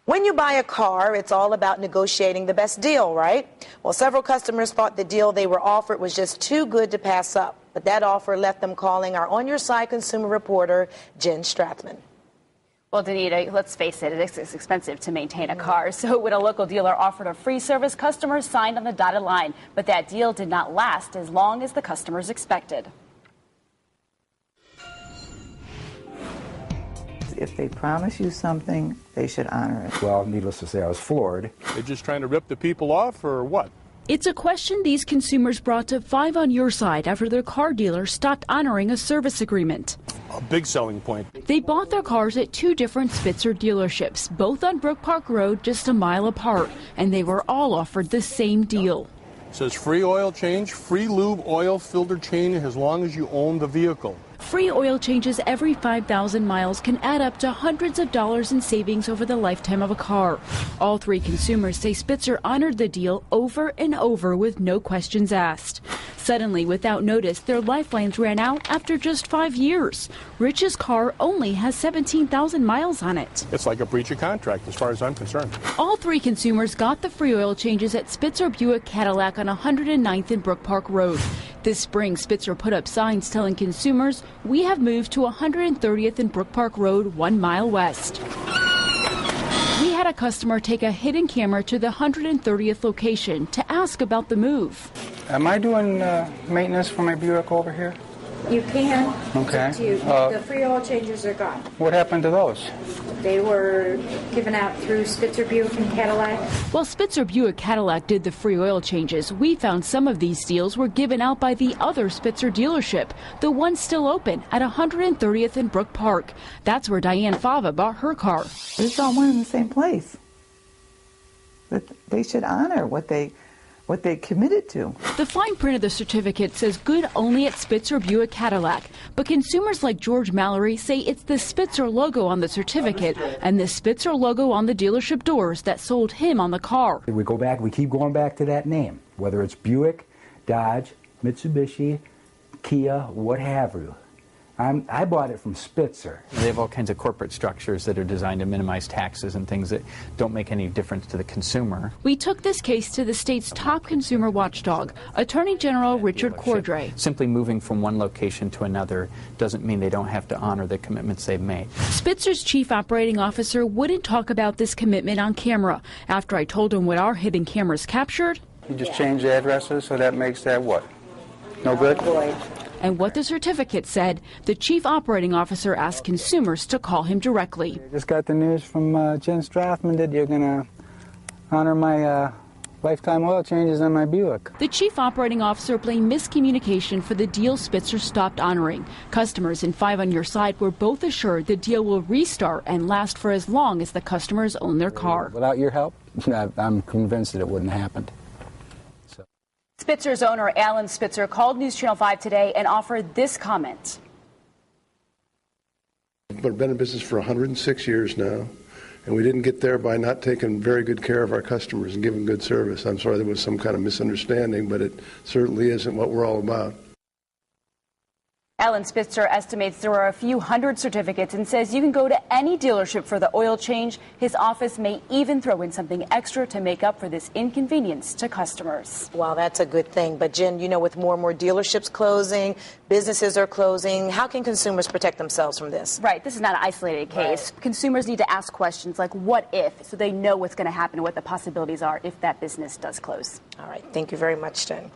When you buy a car, it's all about negotiating the best deal, right? Well, several customers thought the deal they were offered was just too good to pass up. But that offer left them calling our On Your Side consumer reporter, Jen Strathman. Well, Danita, let's face it, it's expensive to maintain a car. So when a local dealer offered a free service, customers signed on the dotted line. But that deal did not last as long as the customers expected. If they promise you something, they should honor it. Well, needless to say, I was floored. They're just trying to rip the people off, or what? It's a question these consumers brought to 5 on Your Side after their car dealer stopped honoring a service agreement. A big selling point. They bought their cars at 2 different Spitzer dealerships, both on Brook Park Road, just a mile apart, and they were all offered the same deal. It says free oil change, free lube oil filter change as long as you own the vehicle. Free oil changes every 5,000 miles can add up to hundreds of dollars in savings over the lifetime of a car. All 3 consumers say Spitzer honored the deal over and over with no questions asked. Suddenly, without notice, their lifelines ran out after just 5 years. Rich's car only has 17,000 miles on it. It's like a breach of contract as far as I'm concerned. All 3 consumers got the free oil changes at Spitzer Buick Cadillac on 109th and Brook Park Road. This spring, Spitzer put up signs telling consumers, "We have moved to 130th and Brook Park Road, 1 mile west." We had a customer take a hidden camera to the 130th location to ask about the move. Am I doing maintenance for my Buick over here? You can. Okay. It's up to you. The free oil changes are gone. What happened to those? They were given out through Spitzer Buick and Cadillac. While Spitzer Buick Cadillac did the free oil changes, we found some of these deals were given out by the other Spitzer dealership, the one still open at 130th and Brook Park. That's where Diane Fava bought her car. It's all one in the same place. But they should honor what they committed to. The fine print of the certificate says good only at Spitzer Buick Cadillac, but consumers like George Mallory say it's the Spitzer logo on the certificate and the Spitzer logo on the dealership doors that sold him on the car. We keep going back to that name, whether it's Buick, Dodge, Mitsubishi, Kia, what have you. I bought it from Spitzer. They have all kinds of corporate structures that are designed to minimize taxes and things that don't make any difference to the consumer. We took this case to the state's top consumer watchdog, Attorney General Richard Cordray. Simply moving from one location to another doesn't mean they don't have to honor the commitments they've made. Spitzer's chief operating officer wouldn't talk about this commitment on camera. After I told him what our hidden cameras captured. You just change the addresses, so that makes that what? No good? And what the certificate said, the chief operating officer asked consumers to call him directly. I just got the news from Jen Strathman that you're going to honor my lifetime oil changes on my Buick. The chief operating officer blamed miscommunication for the deal Spitzer stopped honoring. Customers in 5 on Your Side were both assured the deal will restart and last for as long as the customers own their car. Without your help, I'm convinced that it wouldn't have happened. Spitzer's owner, Alan Spitzer, called News Channel 5 today and offered this comment. We've been in business for 106 years now, and we didn't get there by not taking very good care of our customers and giving good service. I'm sorry there was some kind of misunderstanding, but it certainly isn't what we're all about. Alan Spitzer estimates there are a few hundred certificates and says you can go to any dealership for the oil change. His office may even throw in something extra to make up for this inconvenience to customers. Well, that's a good thing. But, Jen, you know, with more and more dealerships closing, businesses are closing, how can consumers protect themselves from this? Right. This is not an isolated case. Right. Consumers need to ask questions like what if, so they know what's going to happen and what the possibilities are if that business does close. All right. Thank you very much, Jen.